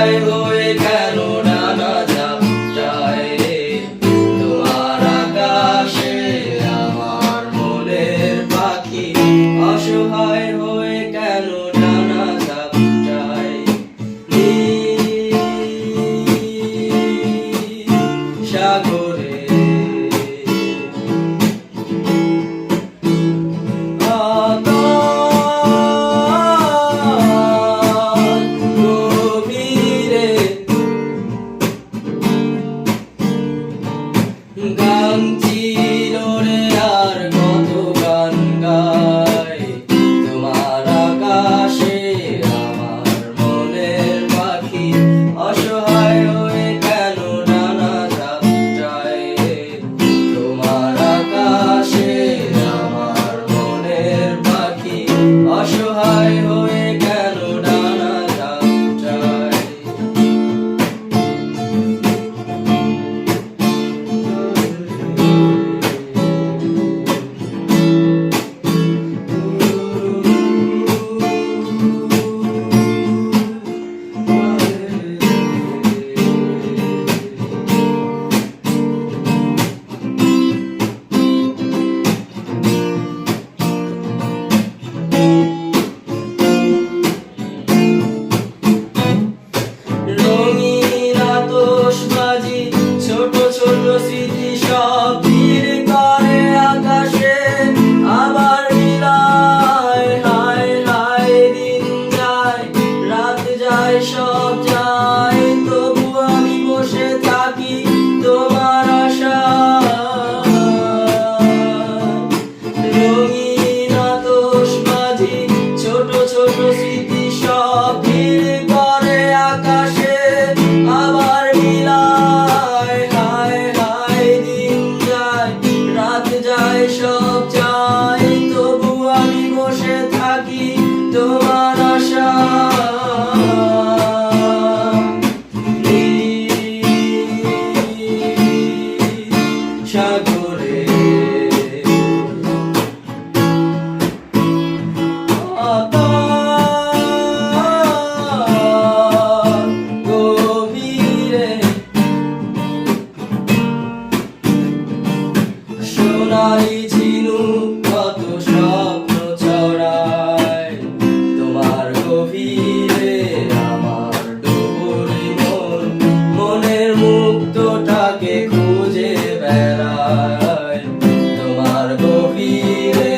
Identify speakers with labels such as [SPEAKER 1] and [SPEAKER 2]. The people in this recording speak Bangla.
[SPEAKER 1] অসহায় হয়ে কেন ডানা ঝাপটায় তোমার আকাশে আমার মনের পাখি অসহায় হয়ে কেন ডানা ঝাপটায় সাগরে গান ছিল রে আর কত গান গাই তোমার আকাশে আমার মনের পাখি অসহায় হয়ে কেন ডানা ঝাপটায় তোমার আকাশে আমার মনের পাখি অসহায় হয়ে কেন ডানা ঝাপটায় ছোট ছোট স্মৃতি সব ভিড় করে আকাশে আবার মিলায় হায় হায় দিন যায় রাত যায় সব যায় তবু আমি বসে থাকি তোমার আশায় রঙিন আতশবাজি ছোট ছোট স্মৃতি সব ভিড় করে আকাশে আবার মিলায় সব চাই তবু আমি বসে থাকি তোমার আশা সাগরে গভীরে সোনালি ঝিনুক কত স্বপ্ন ছড়ায় তোমার গভীরে আমার ডুবুরি মন মনের মুক্তটাকে খুঁজে বেড়ায় তোমার গভীরে